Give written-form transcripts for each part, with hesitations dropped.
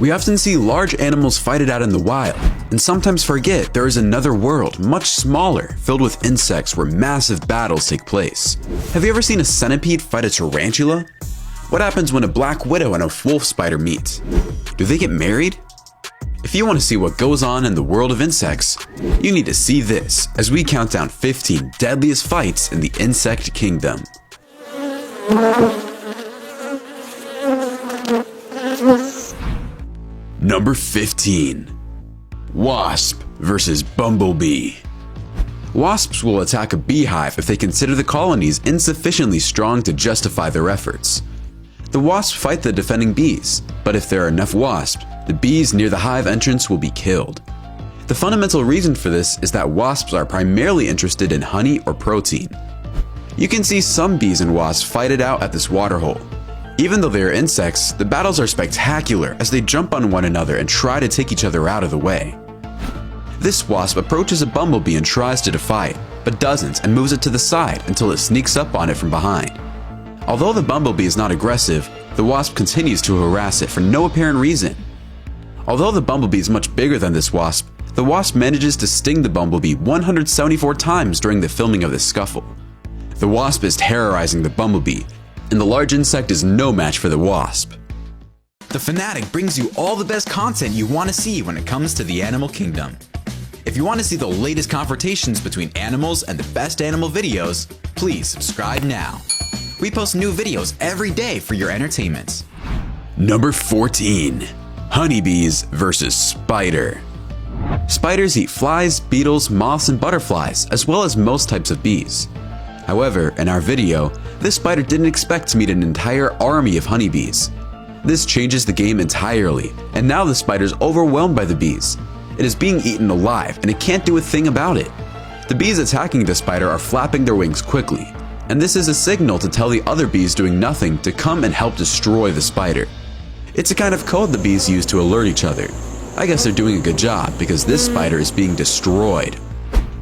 We often see large animals fight it out in the wild, and sometimes forget there is another world, much smaller, filled with insects where massive battles take place. Have you ever seen a centipede fight a tarantula? What happens when a black widow and a wolf spider meet? Do they get married? If you want to see what goes on in the world of insects, you need to see this as we count down 15 deadliest fights in the insect kingdom. Number 15. Wasp vs Bumblebee. Wasps will attack a beehive if they consider the colonies insufficiently strong to justify their efforts. The wasps fight the defending bees, but if there are enough wasps, the bees near the hive entrance will be killed. The fundamental reason for this is that wasps are primarily interested in honey or protein. You can see some bees and wasps fight it out at this waterhole. Even though they are insects, the battles are spectacular as they jump on one another and try to take each other out of the way. This wasp approaches a bumblebee and tries to defy it, but doesn't and moves it to the side until it sneaks up on it from behind. Although the bumblebee is not aggressive, the wasp continues to harass it for no apparent reason. Although the bumblebee is much bigger than this wasp, the wasp manages to sting the bumblebee 174 times during the filming of this scuffle. The wasp is terrorizing the bumblebee, and the large insect is no match for the wasp. The Fanatic brings you all the best content you want to see when it comes to the animal kingdom. If you want to see the latest confrontations between animals and the best animal videos, please subscribe now. We post new videos every day for your entertainment. Number 14. Honeybees vs Spider. Spiders eat flies, beetles, moths, and butterflies, as well as most types of bees. However, in our video, this spider didn't expect to meet an entire army of honeybees. This changes the game entirely, and now the spider is overwhelmed by the bees. It is being eaten alive, and it can't do a thing about it. The bees attacking the spider are flapping their wings quickly, and this is a signal to tell the other bees doing nothing to come and help destroy the spider. It's a kind of code the bees use to alert each other. I guess they're doing a good job because this spider is being destroyed.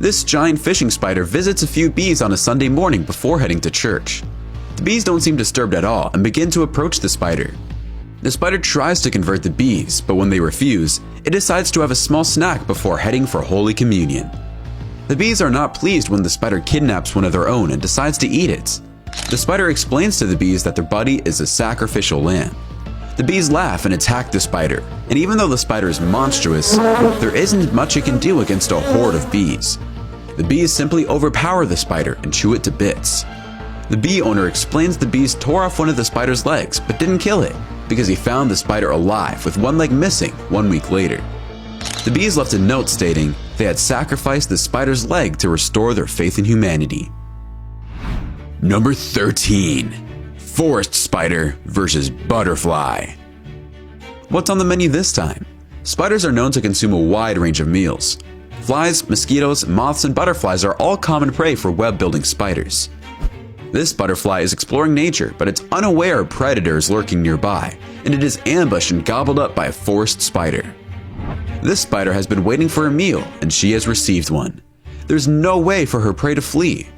This giant fishing spider visits a few bees on a Sunday morning before heading to church. The bees don't seem disturbed at all and begin to approach the spider. The spider tries to convert the bees, but when they refuse, it decides to have a small snack before heading for Holy Communion. The bees are not pleased when the spider kidnaps one of their own and decides to eat it. The spider explains to the bees that their buddy is a sacrificial lamb. The bees laugh and attack the spider, and even though the spider is monstrous, there isn't much it can do against a horde of bees. The bees simply overpower the spider and chew it to bits. The bee owner explains the bees tore off one of the spider's legs but didn't kill it because he found the spider alive with one leg missing 1 week later. The bees left a note stating they had sacrificed the spider's leg to restore their faith in humanity. Number 13. Forest spider versus butterfly. What's on the menu this time? Spiders are known to consume a wide range of meals. Flies, mosquitoes, moths, and butterflies are all common prey for web-building spiders. This butterfly is exploring nature, but it's unaware of predators lurking nearby, and it is ambushed and gobbled up by a forest spider. This spider has been waiting for a meal, and she has received one. There's no way for her prey to flee.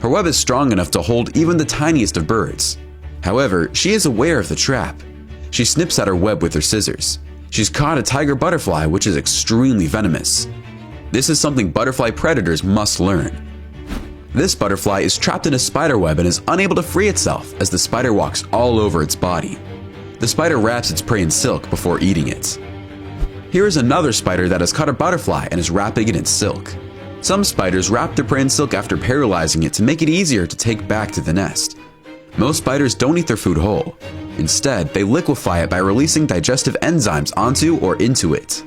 Her web is strong enough to hold even the tiniest of birds. However, she is aware of the trap. She snips at her web with her scissors. She's caught a tiger butterfly, which is extremely venomous. This is something butterfly predators must learn. This butterfly is trapped in a spider web and is unable to free itself as the spider walks all over its body. The spider wraps its prey in silk before eating it. Here is another spider that has caught a butterfly and is wrapping it in silk. Some spiders wrap their prey in silk after paralyzing it to make it easier to take back to the nest. Most spiders don't eat their food whole. Instead, they liquefy it by releasing digestive enzymes onto or into it.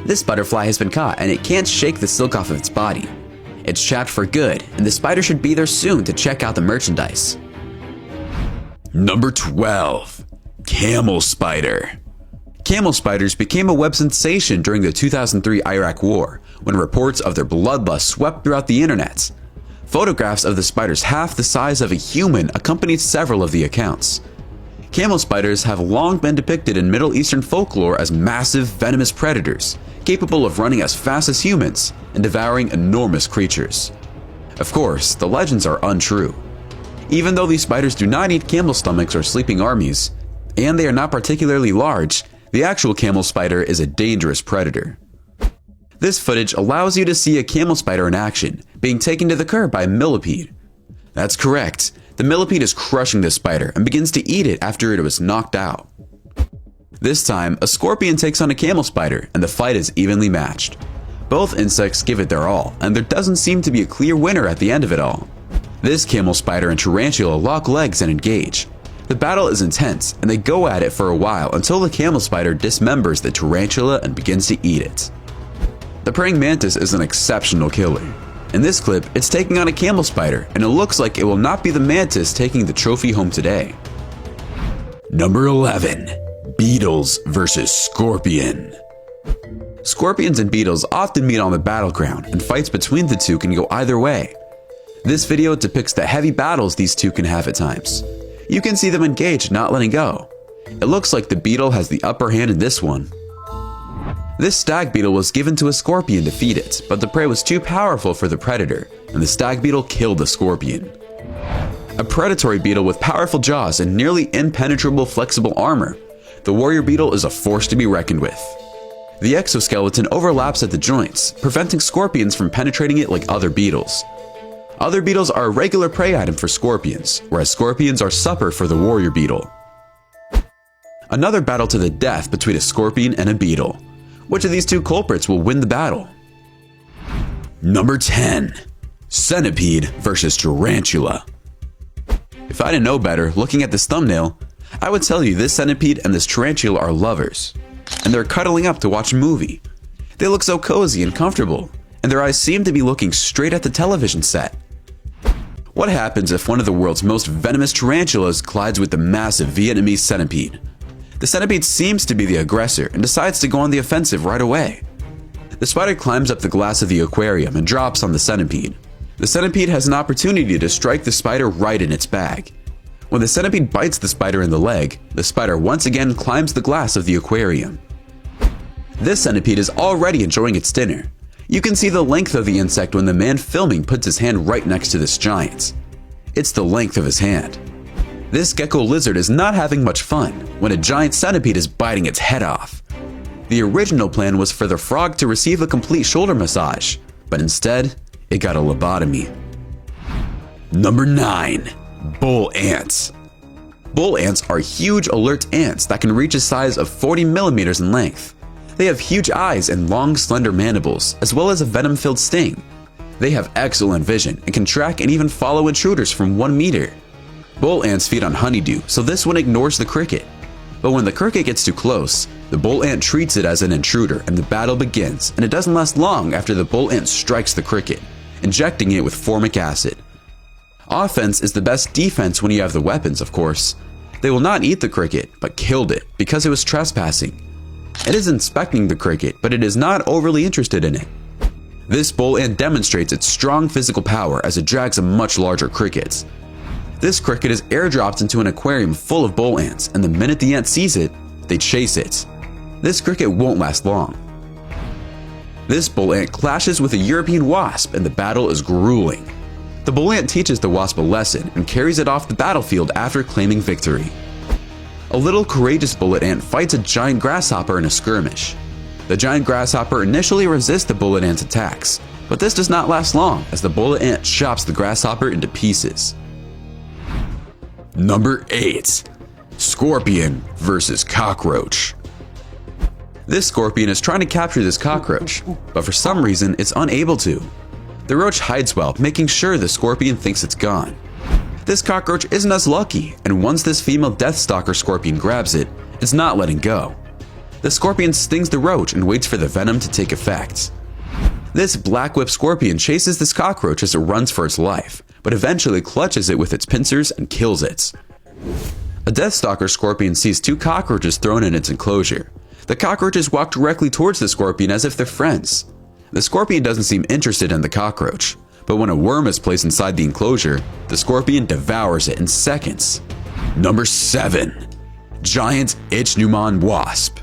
This butterfly has been caught and it can't shake the silk off of its body. It's trapped for good, and the spider should be there soon to check out the merchandise. Number 12. Camel spider. Camel spiders became a web sensation during the 2003 Iraq War when reports of their bloodlust swept throughout the internet. Photographs of the spiders half the size of a human accompanied several of the accounts. Camel spiders have long been depicted in Middle Eastern folklore as massive, venomous predators, capable of running as fast as humans and devouring enormous creatures. Of course, the legends are untrue. Even though these spiders do not eat camel stomachs or sleeping armies, and they are not particularly large, The actual camel spider is a dangerous predator. This footage allows you to see a camel spider in action, being taken to the curb by a millipede. That's correct. The millipede is crushing the spider and begins to eat it after it was knocked out. This time, a scorpion takes on a camel spider and the fight is evenly matched. Both insects give it their all, and there doesn't seem to be a clear winner at the end of it all. This camel spider and tarantula lock legs and engage. The battle is intense, and they go at it for a while until the camel spider dismembers the tarantula and begins to eat it. The praying mantis is an exceptional killer. In this clip, it's taking on a camel spider, and it looks like it will not be the mantis taking the trophy home today. Number 11. Beetles vs Scorpion. Scorpions and beetles often meet on the battleground, and fights between the two can go either way. This video depicts the heavy battles these two can have at times. You can see them engage, not letting go. It looks like the beetle has the upper hand in this one. This stag beetle was given to a scorpion to feed it, but the prey was too powerful for the predator, and the stag beetle killed the scorpion. A predatory beetle with powerful jaws and nearly impenetrable flexible armor, the warrior beetle is a force to be reckoned with. The exoskeleton overlaps at the joints, preventing scorpions from penetrating it like other beetles. Other beetles are a regular prey item for scorpions, whereas scorpions are supper for the warrior beetle. Another battle to the death between a scorpion and a beetle. Which of these two culprits will win the battle? Number 10. Centipede vs Tarantula. If I didn't know better, looking at this thumbnail, I would tell you this centipede and this tarantula are lovers, and they're cuddling up to watch a movie. They look so cozy and comfortable, and their eyes seem to be looking straight at the television set. What happens if one of the world's most venomous tarantulas collides with the massive Vietnamese centipede? The centipede seems to be the aggressor and decides to go on the offensive right away. The spider climbs up the glass of the aquarium and drops on the centipede. The centipede has an opportunity to strike the spider right in its bag. When the centipede bites the spider in the leg, the spider once again climbs the glass of the aquarium. This centipede is already enjoying its dinner. You can see the length of the insect when the man filming puts his hand right next to this giant. It's the length of his hand. This gecko lizard is not having much fun when a giant centipede is biting its head off. The original plan was for the frog to receive a complete shoulder massage, but instead, it got a lobotomy. Number 9. Bull ants. Bull ants are huge alert ants that can reach a size of 40 millimeters in length. They have huge eyes and long slender mandibles, as well as a venom-filled sting. They have excellent vision and can track and even follow intruders from 1 meter. Bull ants feed on honeydew, so this one ignores the cricket. But when the cricket gets too close, the bull ant treats it as an intruder and the battle begins, and it doesn't last long after the bull ant strikes the cricket, injecting it with formic acid. Offense is the best defense when you have the weapons, of course. They will not eat the cricket, but killed it because it was trespassing. It is inspecting the cricket, but it is not overly interested in it. This bull ant demonstrates its strong physical power as it drags a much larger cricket. This cricket is airdropped into an aquarium full of bull ants, and the minute the ant sees it, they chase it. This cricket won't last long. This bull ant clashes with a European wasp, and the battle is grueling. The bull ant teaches the wasp a lesson and carries it off the battlefield after claiming victory. A little courageous bullet ant fights a giant grasshopper in a skirmish. The giant grasshopper initially resists the bullet ant's attacks, but this does not last long as the bullet ant chops the grasshopper into pieces. Number 8. Scorpion vs cockroach. This scorpion is trying to capture this cockroach, but for some reason it's unable to. The roach hides well, making sure the scorpion thinks it's gone. This cockroach isn't as lucky, and once this female deathstalker scorpion grabs it, it's not letting go. The scorpion stings the roach and waits for the venom to take effect. This black whip scorpion chases this cockroach as it runs for its life, but eventually clutches it with its pincers and kills it. A deathstalker scorpion sees 2 cockroaches thrown in its enclosure. The cockroaches walk directly towards the scorpion as if they're friends. The scorpion doesn't seem interested in the cockroach, but when a worm is placed inside the enclosure, the scorpion devours it in seconds. Number 7. Giant ichneumon wasp.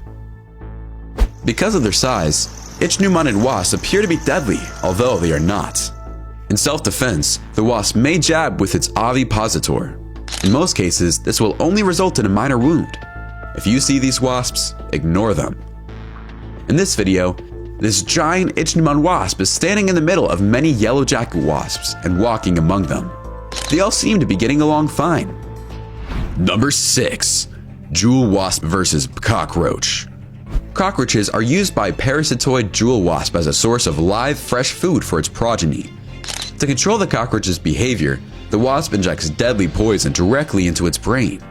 Because of their size, ichneumon wasps appear to be deadly, although they are not. In self-defense, the wasp may jab with its ovipositor. In most cases, this will only result in a minor wound. If you see these wasps, ignore them. In this video, this giant ichneumon wasp is standing in the middle of many yellow jacket wasps and walking among them. They all seem to be getting along fine. Number 6. Jewel wasp versus cockroach. Cockroaches are used by parasitoid jewel wasp as a source of live, fresh food for its progeny. To control the cockroach's behavior, the wasp injects deadly poison directly into its brain.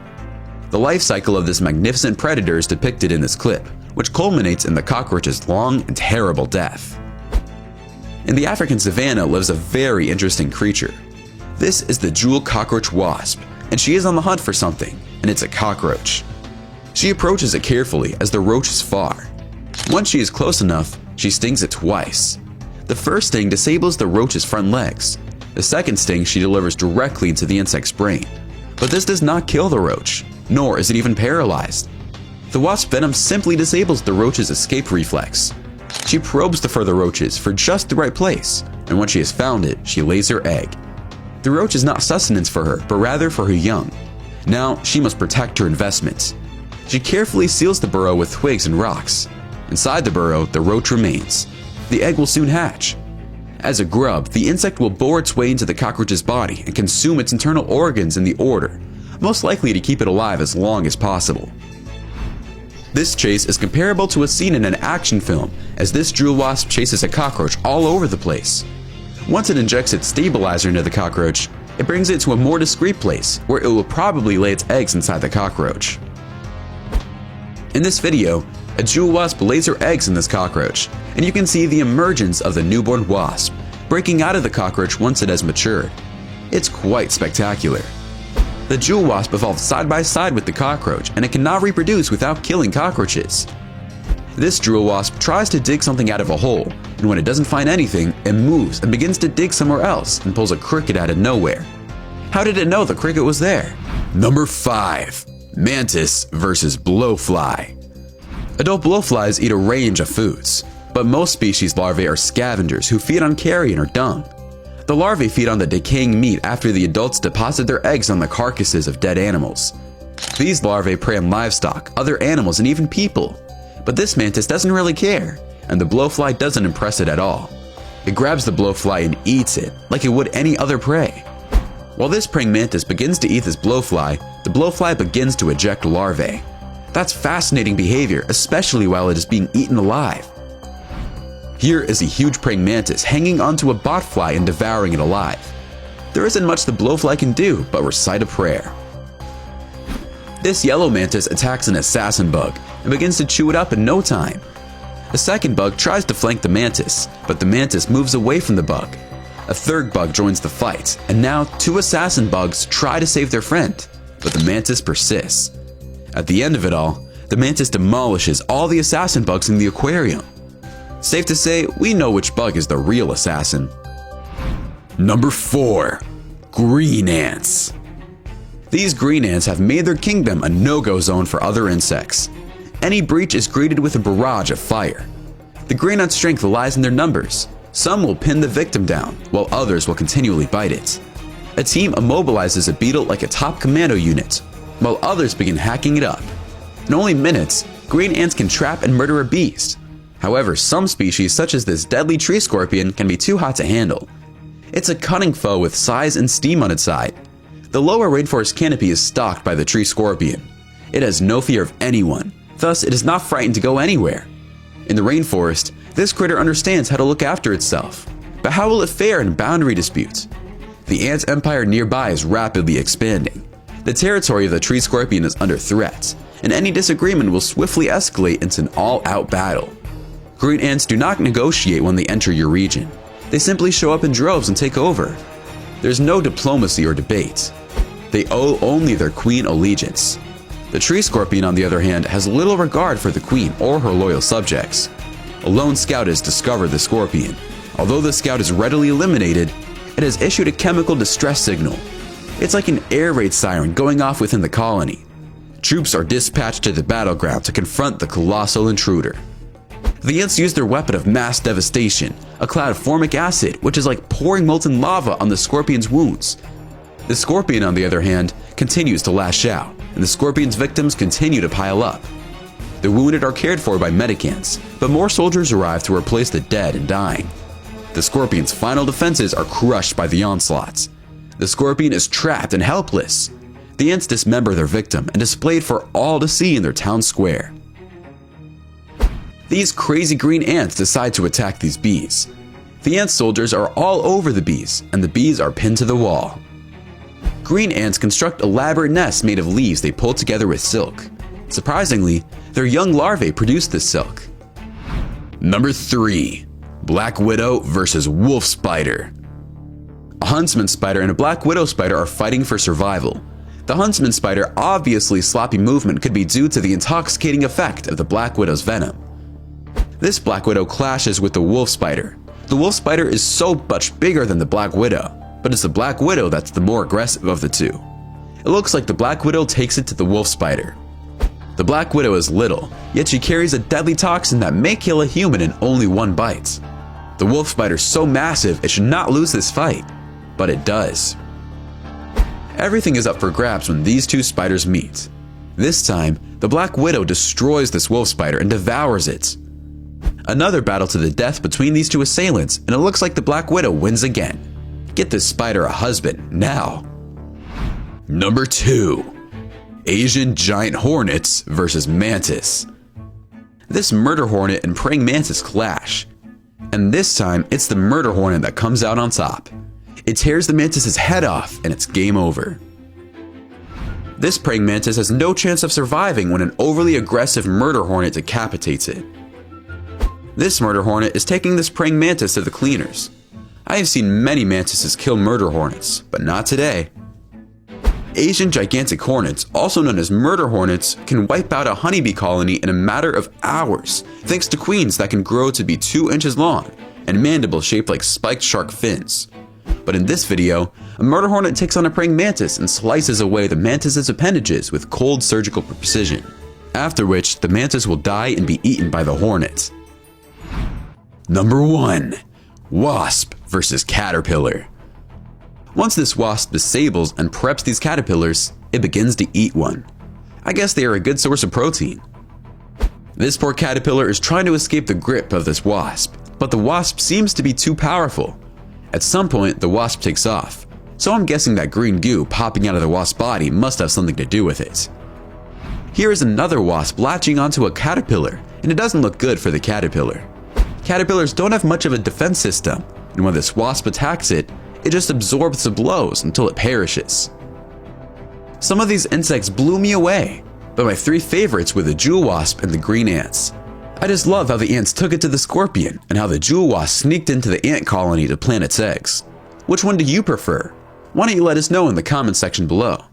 The life cycle of this magnificent predator is depicted in this clip, which culminates in the cockroach's long and terrible death. In the African savanna lives a very interesting creature. This is the jewel cockroach wasp, and she is on the hunt for something, and it's a cockroach. She approaches it carefully as the roach is far. Once she is close enough, she stings it twice. The first sting disables the roach's front legs. The second sting she delivers directly into the insect's brain. But this does not kill the roach, nor is it even paralyzed. The wasp venom simply disables the roach's escape reflex. She probes the further roaches for just the right place, and when she has found it, she lays her egg. The roach is not sustenance for her, but rather for her young. Now, she must protect her investments. She carefully seals the burrow with twigs and rocks. Inside the burrow, the roach remains. The egg will soon hatch. As a grub, the insect will bore its way into the cockroach's body and consume its internal organs in the order, most likely to keep it alive as long as possible. This chase is comparable to a scene in an action film, as this jewel wasp chases a cockroach all over the place. Once it injects its stabilizer into the cockroach, it brings it to a more discreet place where it will probably lay its eggs inside the cockroach. In this video, a jewel wasp lays her eggs in this cockroach, and you can see the emergence of the newborn wasp, breaking out of the cockroach once it has matured. It's quite spectacular. The jewel wasp evolved side by side with the cockroach, and it cannot reproduce without killing cockroaches. This jewel wasp tries to dig something out of a hole, and when it doesn't find anything, it moves and begins to dig somewhere else and pulls a cricket out of nowhere. How did it know the cricket was there? Number 5. Mantis versus blowfly. Adult blowflies eat a range of foods, but most species larvae are scavengers who feed on carrion or dung. The larvae feed on the decaying meat after the adults deposit their eggs on the carcasses of dead animals. These larvae prey on livestock, other animals, and even people. But this mantis doesn't really care, and the blowfly doesn't impress it at all. It grabs the blowfly and eats it like it would any other prey. While this praying mantis begins to eat this blowfly, the blowfly begins to eject larvae. That's fascinating behavior, especially while it is being eaten alive. Here is a huge praying mantis hanging onto a botfly and devouring it alive. There isn't much the blowfly can do but recite a prayer. This yellow mantis attacks an assassin bug and begins to chew it up in no time. A second bug tries to flank the mantis, but the mantis moves away from the bug. A third bug joins the fight, and now 2 assassin bugs try to save their friend, but the mantis persists. At the end of it all, the mantis demolishes all the assassin bugs in the aquarium. Safe to say, we know which bug is the real assassin. Number 4. Green ants. These green ants have made their kingdom a no-go zone for other insects. Any breach is greeted with a barrage of fire. The green ant's strength lies in their numbers. Some will pin the victim down, while others will continually bite it. A team immobilizes a beetle like a top commando unit, while others begin hacking it up. In only minutes, green ants can trap and murder a beast. However, some species such as this deadly tree scorpion can be too hot to handle. It's a cunning foe with size and steam on its side. The lower rainforest canopy is stalked by the tree scorpion. It has no fear of anyone, thus it is not frightened to go anywhere. In the rainforest, this critter understands how to look after itself. But how will it fare in boundary disputes? The ant empire nearby is rapidly expanding. The territory of the tree scorpion is under threat, and any disagreement will swiftly escalate into an all-out battle. Green ants do not negotiate when they enter your region. They simply show up in droves and take over. There's no diplomacy or debate. They owe only their queen allegiance. The tree scorpion, on the other hand, has little regard for the queen or her loyal subjects. A lone scout has discovered the scorpion. Although the scout is readily eliminated, it has issued a chemical distress signal. It's like an air raid siren going off within the colony. Troops are dispatched to the battleground to confront the colossal intruder. The ants use their weapon of mass devastation, a cloud of formic acid, which is like pouring molten lava on the scorpion's wounds. The scorpion, on the other hand, continues to lash out, and the scorpion's victims continue to pile up. The wounded are cared for by medic ants, but more soldiers arrive to replace the dead and dying. The scorpion's final defenses are crushed by the onslaughts. The scorpion is trapped and helpless. The ants dismember their victim and display it for all to see in their town square. These crazy green ants decide to attack these bees. The ant soldiers are all over the bees, and the bees are pinned to the wall. Green ants construct elaborate nests made of leaves they pull together with silk. Surprisingly, their young larvae produce this silk. Number 3. Black Widow vs. Wolf Spider. A huntsman spider and a black widow spider are fighting for survival. The huntsman spider obviously sloppy movement could be due to the intoxicating effect of the black widow's venom. This black widow clashes with the wolf spider. The wolf spider is so much bigger than the black widow, but it's the black widow that's the more aggressive of the two. It looks like the black widow takes it to the wolf spider. The black widow is little, yet she carries a deadly toxin that may kill a human in only one bite. The wolf spider is so massive it should not lose this fight, but it does. Everything is up for grabs when these two spiders meet. This time, the black widow destroys this wolf spider and devours it. Another battle to the death between these two assailants, and it looks like the black widow wins again. Get this spider a husband now. Number 2. Asian giant hornets vs. mantis. This murder hornet and praying mantis clash. And this time, it's the murder hornet that comes out on top. It tears the mantis's head off and it's game over. This praying mantis has no chance of surviving when an overly aggressive murder hornet decapitates it. This murder hornet is taking this praying mantis to the cleaners. I have seen many mantises kill murder hornets, but not today. Asian gigantic hornets, also known as murder hornets, can wipe out a honeybee colony in a matter of hours, thanks to queens that can grow to be 2 inches long and mandibles shaped like spiked shark fins. But in this video, a murder hornet takes on a praying mantis and slices away the mantis's appendages with cold surgical precision, after which the mantis will die and be eaten by the hornet. Number 1. Wasp vs. Caterpillar. Once this wasp disables and preps these caterpillars, it begins to eat one. I guess they are a good source of protein. This poor caterpillar is trying to escape the grip of this wasp, but the wasp seems to be too powerful. At some point, the wasp takes off, so I'm guessing that green goo popping out of the wasp's body must have something to do with it. Here is another wasp latching onto a caterpillar, and it doesn't look good for the caterpillar. Caterpillars don't have much of a defense system, and when this wasp attacks it, it just absorbs the blows until it perishes. Some of these insects blew me away, but my 3 favorites were the jewel wasp and the green ants. I just love how the ants took it to the scorpion and how the jewel wasp sneaked into the ant colony to plant its eggs. Which one do you prefer? Why don't you let us know in the comment section below?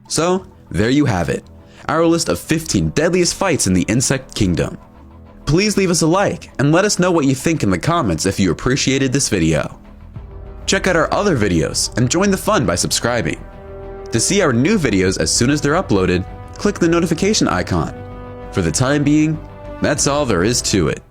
So, there you have it, our list of 15 deadliest fights in the insect kingdom. Please leave us a like and let us know what you think in the comments if you appreciated this video. Check out our other videos and join the fun by subscribing. To see our new videos as soon as they're uploaded, click the notification icon. For the time being, that's all there is to it.